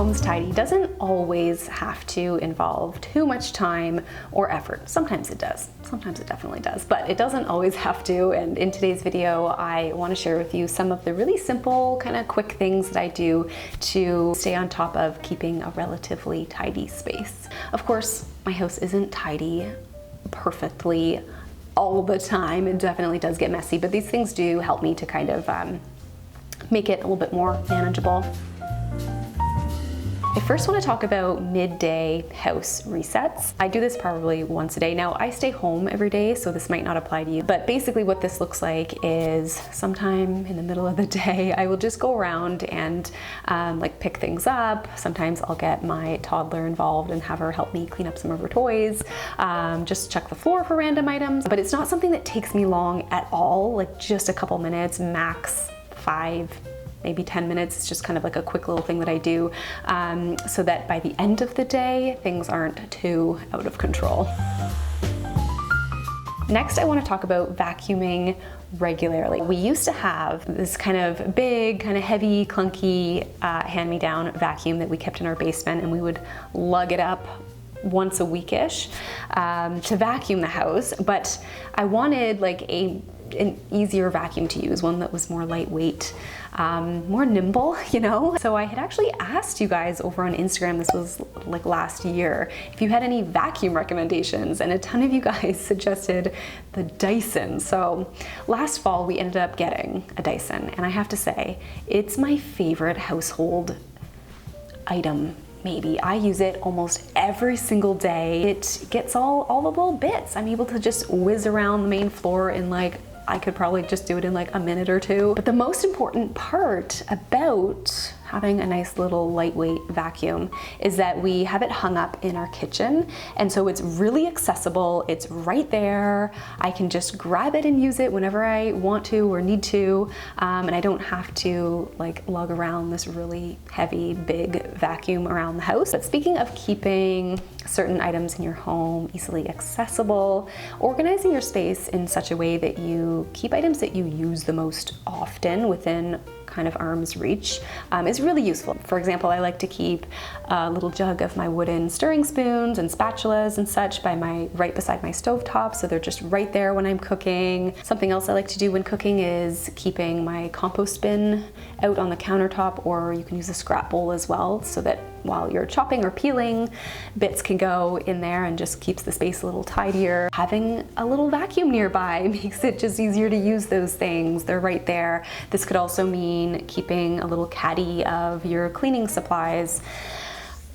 mom's tidy doesn't always have to involve too much time or effort. Sometimes it does. Sometimes it definitely does, but it doesn't always have to. And in today's video, I want to share with you some of the really simple, kind of quick things that I do to stay on top of keeping a relatively tidy space. Of course, my house isn't tidy perfectly all the time. It definitely does get messy, but these things do help me to kind of make it a little bit more manageable. I first want to talk about midday house resets. I do this probably once a day. Now, I stay home every day, so this might not apply to you, but basically what this looks like is sometime in the middle of the day, I will just go around and like pick things up. Sometimes I'll get my toddler involved and have her help me clean up some of her toys, just check the floor for random items, but it's not something that takes me long at all, like just a couple minutes, max 5, maybe 10 minutes. It's just kind of like a quick little thing that I do so that by the end of the day, things aren't too out of control. Next, I want to talk about vacuuming regularly. We used to have this kind of big, kind of heavy, clunky hand-me-down vacuum that we kept in our basement, and we would lug it up once a weekish to vacuum the house, but I wanted like an easier vacuum to use, one that was more lightweight, more nimble, you know? So I had actually asked you guys over on Instagram, this was like last year, if you had any vacuum recommendations, and a ton of you guys suggested the Dyson. So last fall we ended up getting a Dyson, and I have to say, it's my favorite household item. Maybe. I use it almost every single day. It gets all the little bits. I'm able to just whiz around the main floor in like, I could probably just do it in like a minute or two. But the most important part about having a nice little lightweight vacuum is that we have it hung up in our kitchen. And so it's really accessible. It's right there. I can just grab it and use it whenever I want to or need to. And I don't have to like lug around this really heavy, big vacuum around the house. But speaking of keeping certain items in your home easily accessible, organizing your space in such a way that you keep items that you use the most often within kind of arm's reach is really useful. For example, I like to keep a little jug of my wooden stirring spoons and spatulas and such right beside my stovetop, so they're just right there when I'm cooking. Something else I like to do when cooking is keeping my compost bin out on the countertop, or you can use a scrap bowl as well, so that while you're chopping or peeling, bits can go in there and just keeps the space a little tidier. Having a little vacuum nearby makes it just easier to use those things. They're right there. This could also mean keeping a little caddy of your cleaning supplies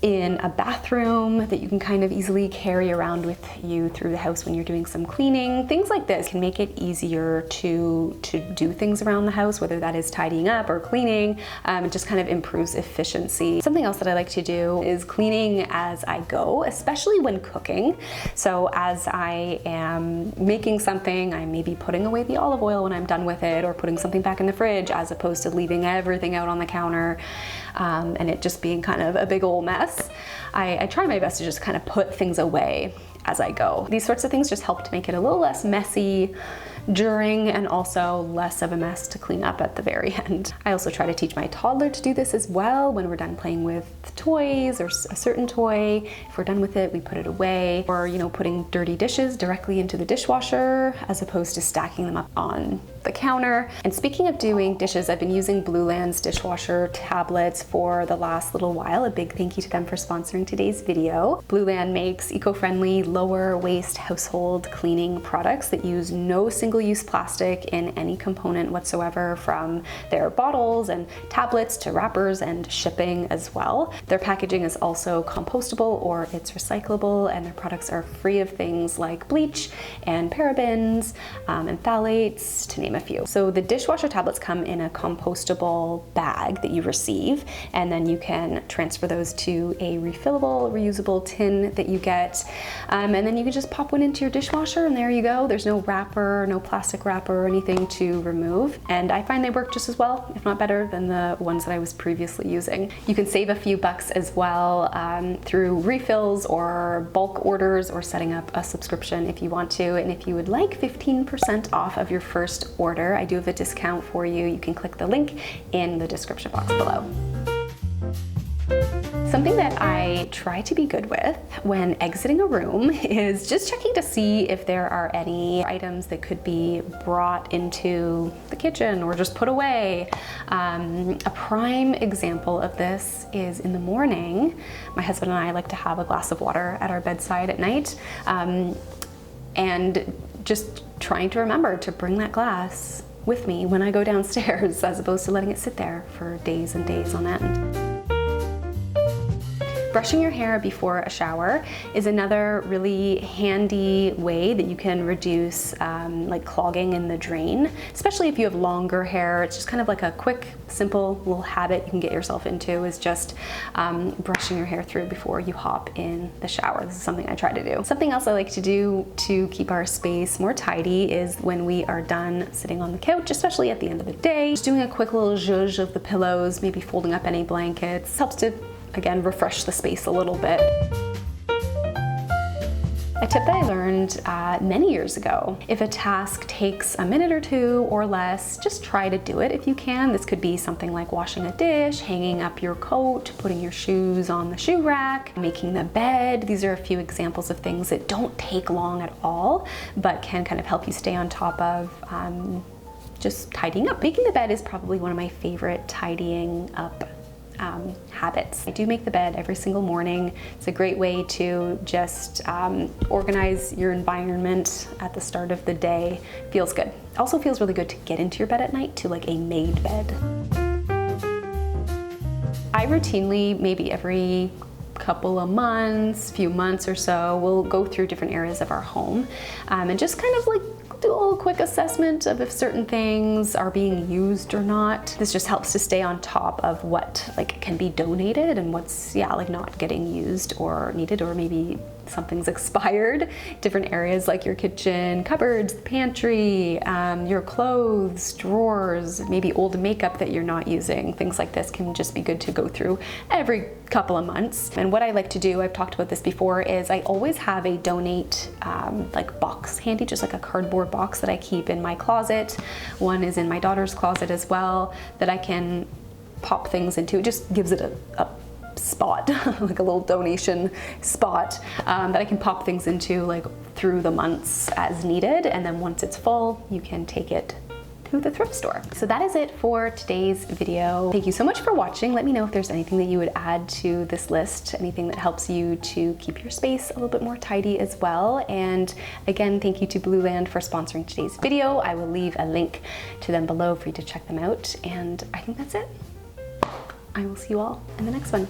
in a bathroom that you can kind of easily carry around with you through the house when you're doing some cleaning. Things like this can make it easier to do things around the house, whether that is tidying up or cleaning. It just kind of improves efficiency. Something else that I like to do is cleaning as I go, especially when cooking. So as I am making something, I may be putting away the olive oil when I'm done with it, or putting something back in the fridge, as opposed to leaving everything out on the counter and it just being kind of a big old mess. I try my best to just kind of put things away as I go. These sorts of things just help to make it a little less messy during, and also less of a mess to clean up at the very end. I also try to teach my toddler to do this as well. When we're done playing with toys or a certain toy, if we're done with it, we put it away. Or, you know, putting dirty dishes directly into the dishwasher as opposed to stacking them up on the counter. And speaking of doing dishes, I've been using Blue Land's dishwasher tablets for the last little while. A big thank you to them for sponsoring today's video. Blue Land makes eco-friendly, lower waste household cleaning products that use no single-use plastic in any component whatsoever, from their bottles and tablets to wrappers and shipping as well. Their packaging is also compostable or it's recyclable, and their products are free of things like bleach and parabens and phthalates, to name a few. So the dishwasher tablets come in a compostable bag that you receive, and then you can transfer those to a refillable, reusable tin that you get, and then you can just pop one into your dishwasher, and there you go. There's no wrapper, no plastic wrapper or anything to remove, and I find they work just as well, if not better, than the ones that I was previously using. You can save a few bucks as well through refills or bulk orders, or setting up a subscription if you want to. And if you would like 15% off of your first order, I do have a discount for you. You can click the link in the description box below. Something that I try to be good with when exiting a room is just checking to see if there are any items that could be brought into the kitchen or just put away. A prime example of this is in the morning. My husband and I like to have a glass of water at our bedside at night, and just trying to remember to bring that glass with me when I go downstairs, as opposed to letting it sit there for days and days on end. Brushing your hair before a shower is another really handy way that you can reduce like clogging in the drain, especially if you have longer hair. It's just kind of like a quick, simple little habit you can get yourself into, is just brushing your hair through before you hop in the shower. This is something I try to do. Something else I like to do to keep our space more tidy is when we are done sitting on the couch, especially at the end of the day, just doing a quick little zhuzh of the pillows, maybe folding up any blankets. This helps to, again, refresh the space a little bit. A tip that I learned many years ago: if a task takes a minute or two or less, just try to do it if you can. This could be something like washing a dish, hanging up your coat, putting your shoes on the shoe rack, making the bed. These are a few examples of things that don't take long at all, but can kind of help you stay on top of just tidying up. Making the bed is probably one of my favorite tidying up habits. I do make the bed every single morning. It's a great way to just organize your environment at the start of the day. Feels good. Also feels really good to get into your bed at night, to like a made bed. I routinely, maybe every couple of months, few months or so, we'll go through different areas of our home and just kind of like do a little quick assessment of if certain things are being used or not. This just helps to stay on top of what like can be donated and what's like not getting used or needed, or maybe something's expired. Different areas like your kitchen, cupboards, the pantry, your clothes, drawers, maybe old makeup that you're not using. Things like this can just be good to go through every couple of months. And what I like to do, I've talked about this before, is I always have a donate like box handy, just like a cardboard box that I keep in my closet. One is in my daughter's closet as well, that I can pop things into. It just gives it a spot, like a little donation spot that I can pop things into like through the months as needed. And then once it's full, you can take it to the thrift store. So that is it for today's video. Thank you so much for watching. Let me know if there's anything that you would add to this list, anything that helps you to keep your space a little bit more tidy as well. And again, thank you to Blueland for sponsoring today's video. I will leave a link to them below for you to check them out. And I think that's it. I will see you all in the next one.